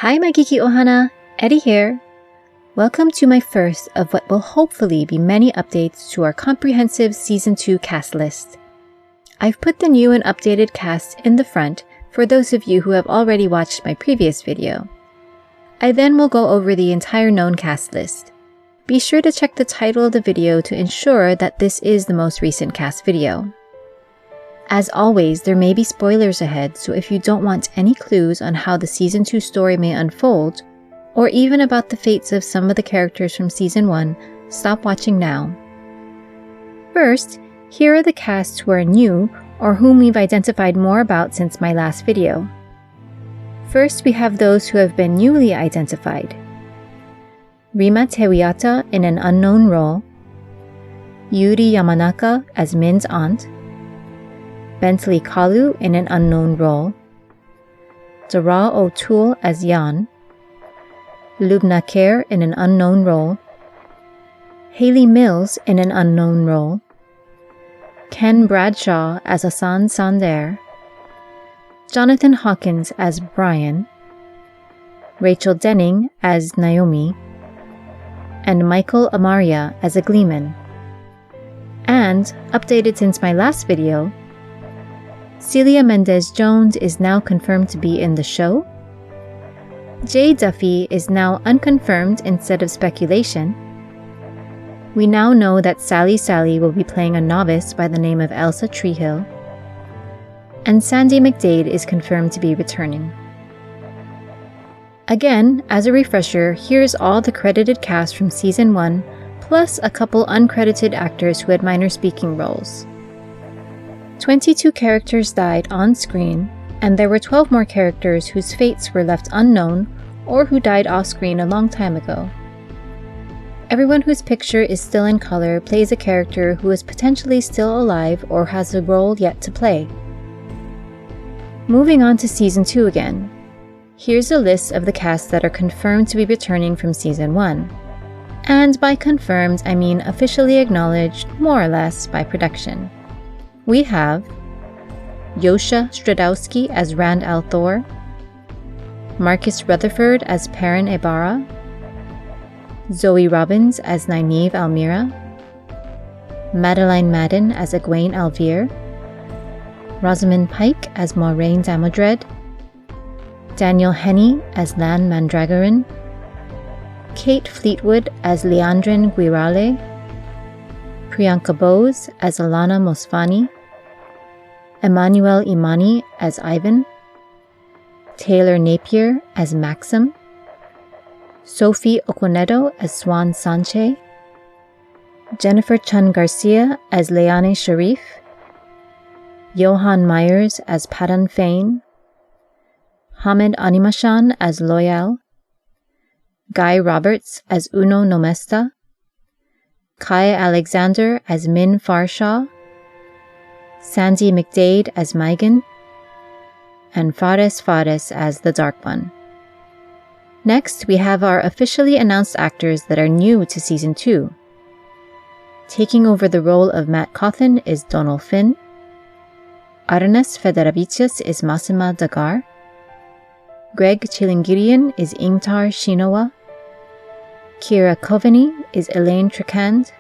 Hi, my Geeky Ohana! Eddie here. Welcome to my first of what will hopefully be many updates to our comprehensive Season 2 cast list. I've put the new and updated cast in the front for those of you who have already watched my previous video. I then will go over the entire known cast list. Be sure to check the title of the video to ensure that this is the most recent cast video. As always, there may be spoilers ahead, so if you don't want any clues on how the Season 2 story may unfold, or even about the fates of some of the characters from Season 1, stop watching now. First, here are the casts who are new or whom we've identified more about since my last video. First, we have those who have been newly identified. Rima Tewiyata in an unknown role, Yuri Yamanaka as Min's aunt, Bentley Kalu in an unknown role, Dara O'Toole as Jan, Lubna Kher in an unknown role, Haley Mills in an unknown role, Ken Bradshaw as Hassan Sander, Jonathan Hawkins as Brian, Rachel Denning as Naomi, and Michael Amaria as a Gleeman. And, updated since my last video, Celia Mendez-Jones is now confirmed to be in the show. Jay Duffy is now unconfirmed instead of speculation. We now know that Sally will be playing a novice by the name of Elsa Treehill. And Sandy McDade is confirmed to be returning. Again, as a refresher, here's all the credited cast from Season 1, plus a couple uncredited actors who had minor speaking roles. 22 characters died on screen, and there were 12 more characters whose fates were left unknown or who died off-screen a long time ago. Everyone whose picture is still in color plays a character who is potentially still alive or has a role yet to play. Moving on to Season 2 again. Here's a list of the cast that are confirmed to be returning from Season 1. And by confirmed, I mean officially acknowledged, more or less, by production. We have Yosha Stradowski as Rand al'Thor, Marcus Rutherford as Perrin Ibarra, Zoe Robbins as Nynaeve Almira, Madeline Madden as Egwene Alvear, Rosamund Pike as Moiraine Damodred, Daniel Henney as Lan Mandragoran, Kate Fleetwood as Leandrin Guirale, Priyanka Bose as Alana Mosfani, Emmanuel Imani as Ivan, Taylor Napier as Maxim, Sophie Okonedo as Swan Sanche, Jennifer Chun Garcia as Leane Sharif, Johan Myers as Padan Fain, Hamed Animashan as Loyal, Guy Roberts as Uno Nomesta, Kai Alexander as Min Farshaw, Sandy McDade as Megan, and Fares Fares as the Dark One. Next, we have our officially announced actors that are new to Season 2. Taking over the role of Matt Cawthon is Donal Finn, Arnes Federavicius is Massima Dagar, Greg Chilingirian is Ingtar Shinowa, Kira Coveney is Elaine Trakand,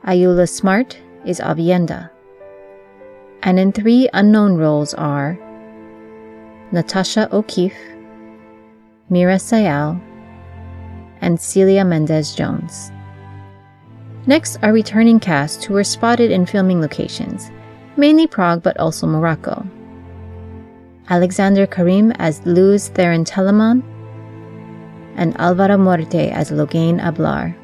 Ayula Smart is Avienda. And in 3 unknown roles are Natasha O'Keefe, Mira Sayal, and Celia Mendez-Jones. Next are returning cast who were spotted in filming locations, mainly Prague but also Morocco. Alexander Karim as Luz Theron Telemon, and Alvaro Morte as Logain Ablar.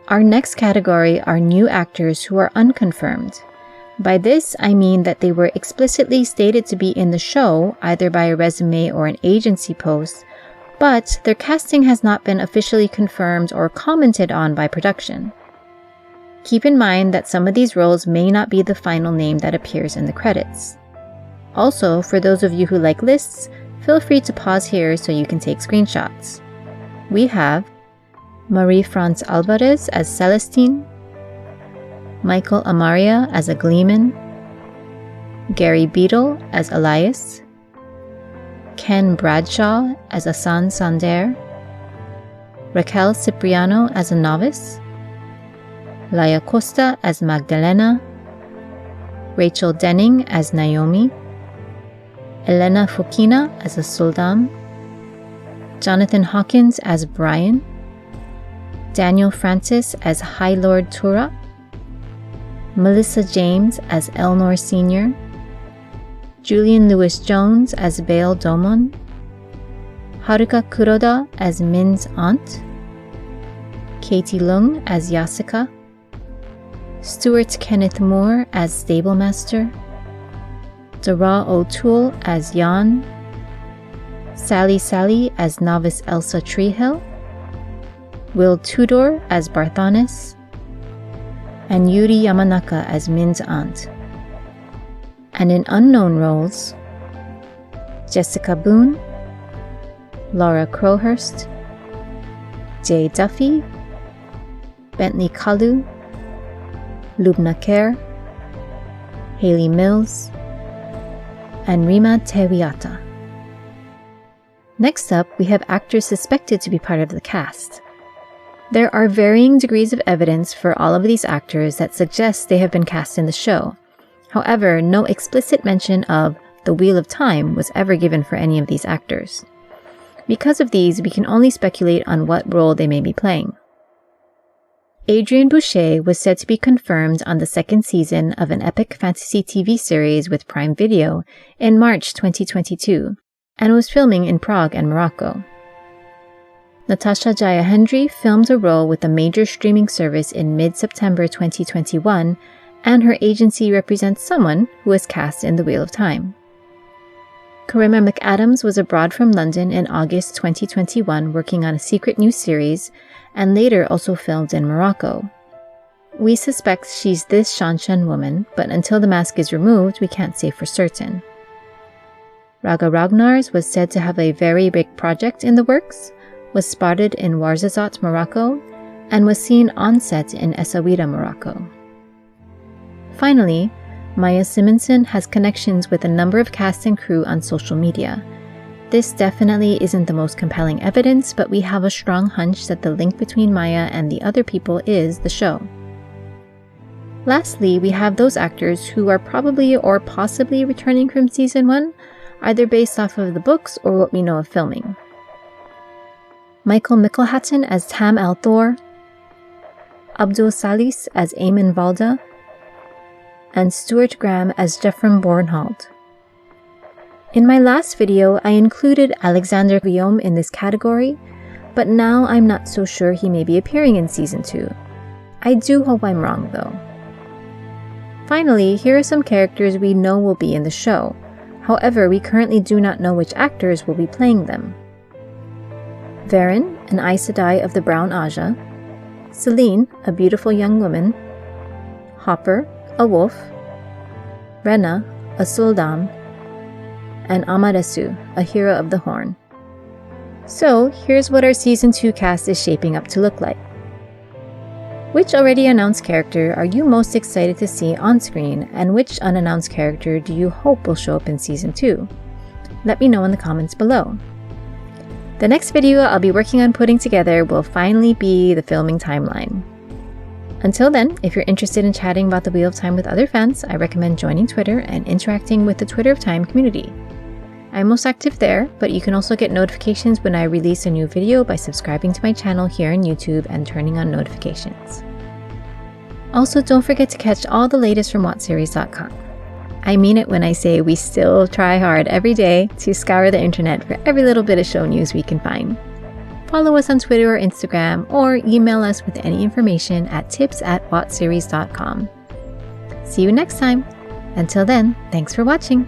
Our next category are new actors who are unconfirmed. By this, I mean that they were explicitly stated to be in the show, either by a resume or an agency post, but their casting has not been officially confirmed or commented on by production. Keep in mind that some of these roles may not be the final name that appears in the credits. Also, for those of you who like lists, feel free to pause here so you can take screenshots. We have Marie-France Alvarez as Celestine, Michael Amaria as a Gleeman, Gary Beadle as Elias, Ken Bradshaw as Asan Sander, Raquel Cipriano as a novice, Laia Costa as Magdalena, Rachel Denning as Naomi, Elena Fokina as a Sultan, Jonathan Hawkins as Brian, Daniel Francis as High Lord Tura, Melissa James as Elnor Sr., Julian Lewis-Jones as Bail Domon, Haruka Kuroda as Min's aunt, Katie Lung as Yasuka, Stuart Kenneth Moore as Stablemaster, Dara O'Toole as Jan, Sally as Novice Elsa Treehill, Will Tudor as Barthanes, and Yuri Yamanaka as Min's aunt. And in unknown roles, Jessica Boone, Laura Crowhurst, Jay Duffy, Bentley Kalu, Lubna Kerr, Haley Mills, and Rima Tewiata. Next up, we have actors suspected to be part of the cast. There are varying degrees of evidence for all of these actors that suggest they have been cast in the show. However, no explicit mention of the Wheel of Time was ever given for any of these actors. Because of these, we can only speculate on what role they may be playing. Adrian Boucher was said to be confirmed on the second season of an epic fantasy TV series with Prime Video in March 2022, and was filming in Prague and Morocco. Natasha Jayahendri filmed a role with a major streaming service in mid-September 2021, and her agency represents someone who was cast in The Wheel of Time. Karima McAdams was abroad from London in August 2021 working on a secret new series, and later also filmed in Morocco. We suspect she's this Shanshan woman, but until the mask is removed, we can't say for certain. Raga Ragnars was said to have a very big project in the works, was spotted in Ouarzazate, Morocco, and was seen on set in Essaouira, Morocco. Finally, Maya Simonson has connections with a number of cast and crew on social media. This definitely isn't the most compelling evidence, but we have a strong hunch that the link between Maya and the other people is the show. Lastly, we have those actors who are probably or possibly returning from Season 1, either based off of the books or what we know of filming. Michael Mickelhatton as Tam Althor, Abdul Salis as Eamon Valda, and Stuart Graham as Jeffrem Bornhold. In my last video, I included Alexander Guillaume in this category, but now I'm not so sure he may be appearing in Season 2. I do hope I'm wrong though. Finally, here are some characters we know will be in the show. However, we currently do not know which actors will be playing them. Varen, an Aes Sedai of the Brown Aja, Celine, a beautiful young woman, Hopper, a wolf, Rena, a Sul'dam, and Amadassu, a hero of the Horn. So, here's what our Season 2 cast is shaping up to look like. Which already announced character are you most excited to see on screen, and which unannounced character do you hope will show up in Season 2? Let me know in the comments below. The next video I'll be working on putting together will finally be the filming timeline. Until then, if you're interested in chatting about the Wheel of Time with other fans, I recommend joining Twitter and interacting with the Twitter of Time community. I'm most active there, but you can also get notifications when I release a new video by subscribing to my channel here on YouTube and turning on notifications. Also, don't forget to catch all the latest from WatchSeries.com. I mean it when I say we still try hard every day to scour the internet for every little bit of show news we can find. Follow us on Twitter or Instagram, or email us with any information at tips@watchseries.com. See you next time. Until then, thanks for watching.